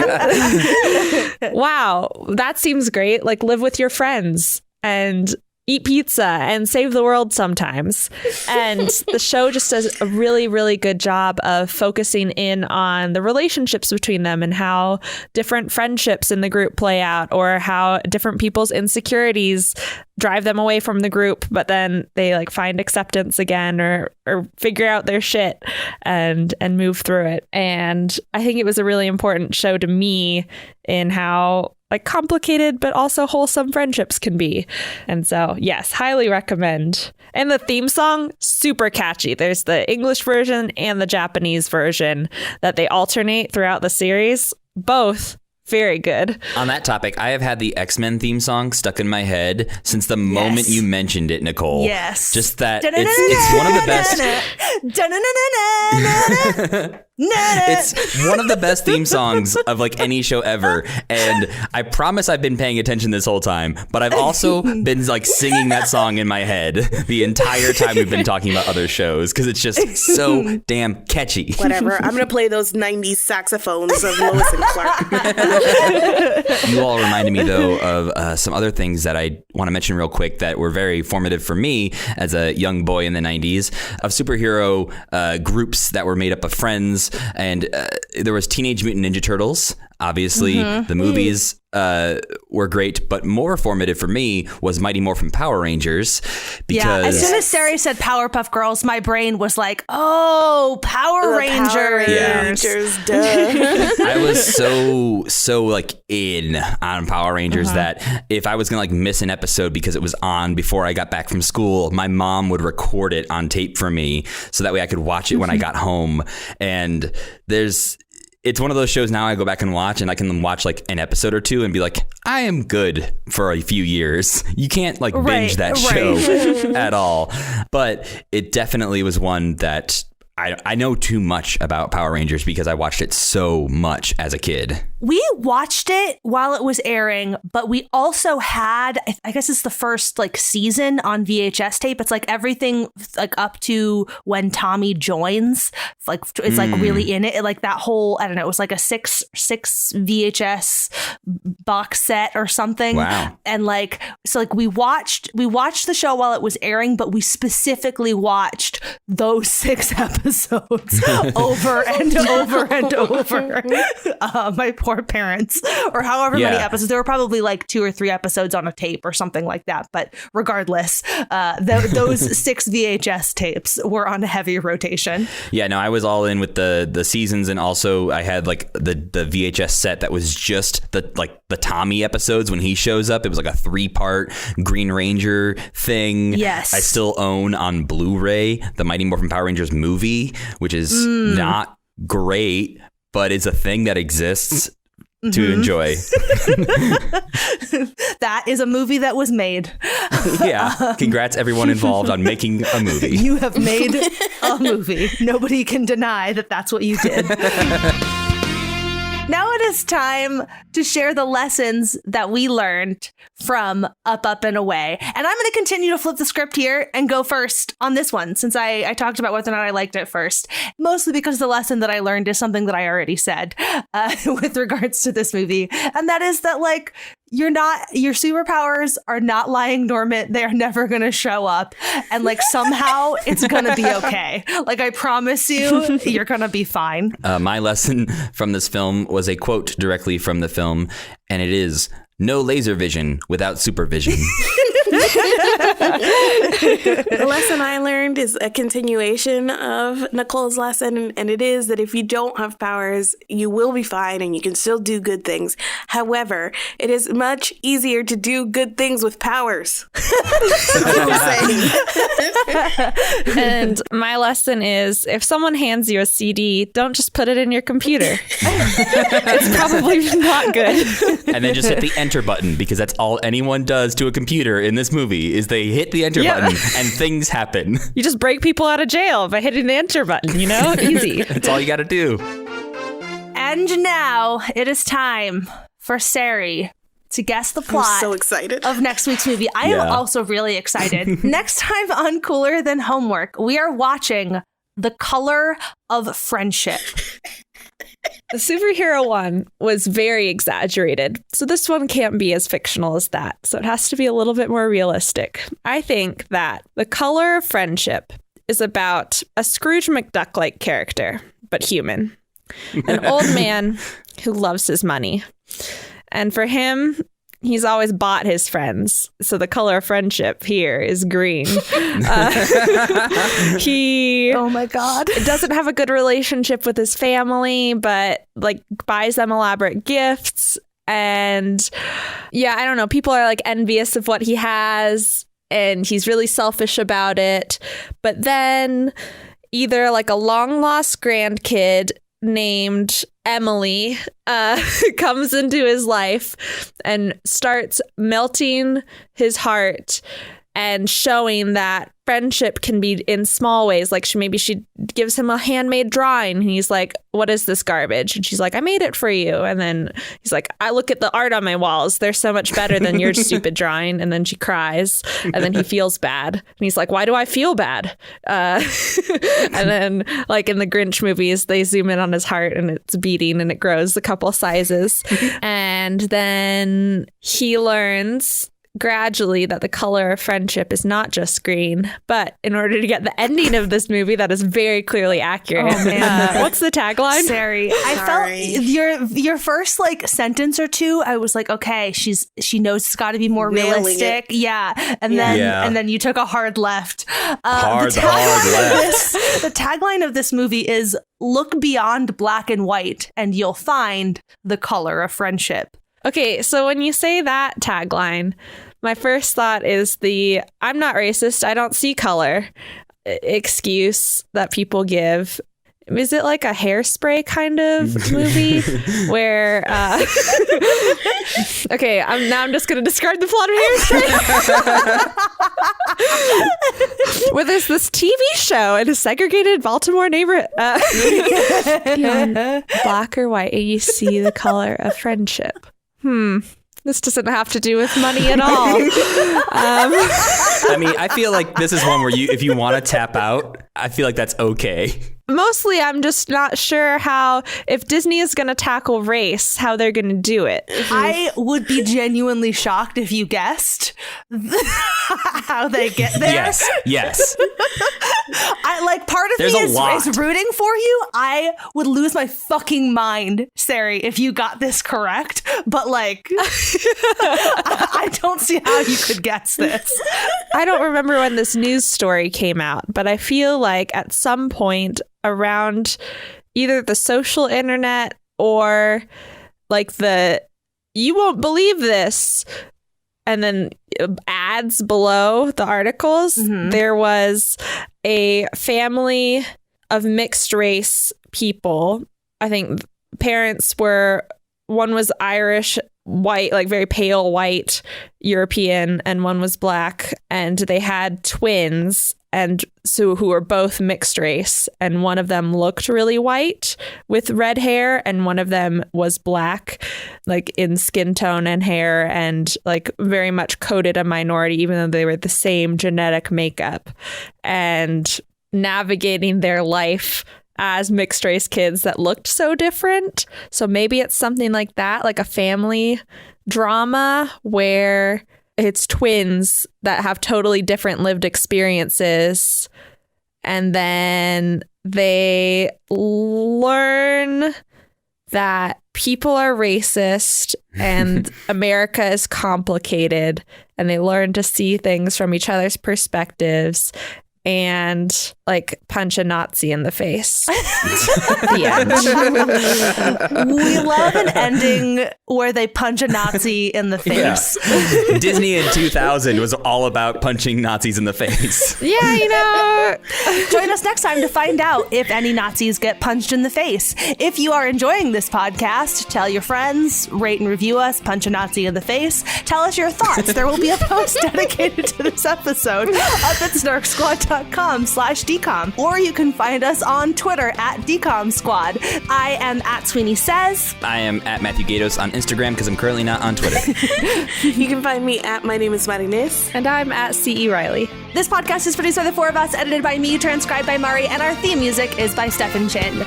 Wow, that seems great. Like, live with your friends and eat pizza and save the world sometimes. And the show just does a really, really good job of focusing in on the relationships between them and how different friendships in the group play out, or how different people's insecurities drive them away from the group, but then they like find acceptance again, or figure out their shit and move through it. And I think it was a really important show to me in how like complicated but also wholesome friendships can be. And so, yes, highly recommend. And the theme song, super catchy. There's the English version and the Japanese version that they alternate throughout the series. Both very good. On that topic, I have had the X-Men theme song stuck in my head since the moment you mentioned it, Nicole. Yes. Just that it's one of the best. It's one of the best theme songs of like any show ever. And I promise I've been paying attention this whole time, but I've also been like singing that song in my head the entire time we've been talking about other shows, because it's just so damn catchy. Whatever. I'm going to play those 90s saxophones of Lois and Clark. You all reminded me, though, of some other things that I want to mention real quick that were very formative for me as a young boy in the 90s, of superhero groups that were made up of friends. And there was Teenage Mutant Ninja Turtles. Obviously, the movies were great, but more formative for me was Mighty Morphin Power Rangers. Because as soon as Sari said Powerpuff Girls, my brain was like, oh, Power Rangers. Power Rangers, duh. I was so like in on Power Rangers that if I was gonna like miss an episode because it was on before I got back from school, my mom would record it on tape for me so that way I could watch it when I got home. And it's one of those shows now I go back and watch, and I can watch like an episode or two and be like, I am good for a few years. You can't like binge that show at all. But it definitely was one that I know too much about Power Rangers because I watched it so much as a kid. We watched it while it was airing, but we also had, I guess it's the first like season on VHS tape. It's like everything like up to when Tommy joins, like it's like really in it. Like that whole, I don't know, it was like a six VHS box set or something. Wow. And like, so like we watched the show while it was airing, but we specifically watched those 6 episodes. episodes over and over and over. My poor parents, or however many episodes. There were probably like 2 or 3 episodes on a tape or something like that. But regardless, those 6 VHS tapes were on heavy rotation. Yeah, no, I was all in with the seasons, and also I had like the VHS set that was just the Tommy episodes when he shows up. It was like a 3-part Green Ranger thing. Yes. I still own on Blu-ray the Mighty Morphin Power Rangers movie, which is not great, but it's a thing that exists to enjoy. That is a movie that was made. Yeah. Congrats everyone involved on making a movie. You have made a movie. Nobody can deny that that's what you did. Now it is time to share the lessons that we learned from Up, Up, and Away. And I'm going to continue to flip the script here and go first on this one, since I talked about whether or not I liked it first. Mostly because the lesson that I learned is something that I already said with regards to this movie. And that is that, like, your superpowers are not lying dormant. They are never going to show up. And like somehow it's going to be okay. Like, I promise you, you're going to be fine. My lesson from this film was a quote directly from the film, and it is, "No laser vision without supervision." The lesson I learned is a continuation of Nicole's lesson, and it is that if you don't have powers, you will be fine and you can still do good things. However, it is much easier to do good things with powers. And my lesson is, if someone hands you a CD, don't just put it in your computer. It's probably not good. And then just hit the enter button, because that's all anyone does to a computer in this movie is they hit the enter button and things happen. You just break people out of jail by hitting the enter button, you know? Easy. That's all you got to do. And now it is time for Sari to guess the plot. I'm so excited of next week's movie. I am also really excited. Next time on Cooler Than Homework, we are watching The Color of Friendship. The superhero one was very exaggerated, so this one can't be as fictional as that. So it has to be a little bit more realistic. I think that The Color of Friendship is about a Scrooge McDuck-like character, but human. An old man who loves his money. And for him, he's always bought his friends. So the color of friendship here is green. He oh my God, doesn't have a good relationship with his family, but like buys them elaborate gifts. And yeah, I don't know. People are like envious of what he has, and he's really selfish about it. But then either like a long lost grandkid named Emily comes into his life and starts melting his heart and showing that friendship can be in small ways. Like she gives him a handmade drawing and he's like, "What is this garbage?" And she's like, "I made it for you." And then he's like, "I look at the art on my walls. They're so much better than your stupid drawing." And then she cries and then he feels bad. And he's like, "Why do I feel bad?" And then like in the Grinch movies, they zoom in on his heart and it's beating and it grows a couple sizes. And then he learns gradually that the color of friendship is not just green, but in order to get the ending of this movie that is very clearly accurate. Oh man, what's the tagline? Sorry, I felt your first like sentence or two. I was like, okay, she knows it's got to be more realistic. Yeah, and then you took a hard left. Hard left. The tagline of this movie is "Look beyond black and white, and you'll find the color of friendship." Okay, so when you say that tagline, my first thought is the "I'm not racist, I don't see color" excuse that people give. Is it like a Hairspray kind of movie where okay, I'm just going to describe the plot of Hairspray. Where there's this TV show in a segregated Baltimore neighborhood. Black or white, and you see the color of friendship. This doesn't have to do with money at all. I mean, I feel like this is one where if you want to tap out, I feel like that's okay. Mostly, I'm just not sure if Disney is going to tackle race, how they're going to do it. I would be genuinely shocked if you guessed how they get there. Yes. Part of There's me a lot. is rooting for you. I would lose my fucking mind, Sari, if you got this correct. But I don't see how you could guess this. I don't remember when this news story came out, but I feel like at some point around either the social internet or you won't believe this, and then ads below the articles, there was a family of mixed race people. I think parents one was Irish, white, very pale white European, and one was black, and they had twins, and so who were both mixed race, and one of them looked really white with red hair, and one of them was black, in skin tone and hair, and very much coded a minority, even though they were the same genetic makeup, and navigating their life as mixed race kids that looked so different. So maybe it's something like that, like a family drama where it's twins that have totally different lived experiences, and then they learn that people are racist and America is complicated, and they learn to see things from each other's perspectives and punch a Nazi in the face. The end. We love an ending where they punch a Nazi in the face. Yeah. Disney in 2000 was all about punching Nazis in the face. Yeah, Join us next time to find out if any Nazis get punched in the face. If you are enjoying this podcast, tell your friends, rate and review us, punch a Nazi in the face. Tell us your thoughts. There will be a post dedicated to this episode up at SnarkSquad.com/decom. Or you can find us on Twitter at DecomSquad. I am at Sweeney Says. I am at Matthew Gatos on Instagram because I'm currently not on Twitter. You can find me at My Name is Marinés. and I'm at C.E. Riley. This podcast is produced by the four of us, edited by me, transcribed by Mari, and our theme music is by Stefan Chin.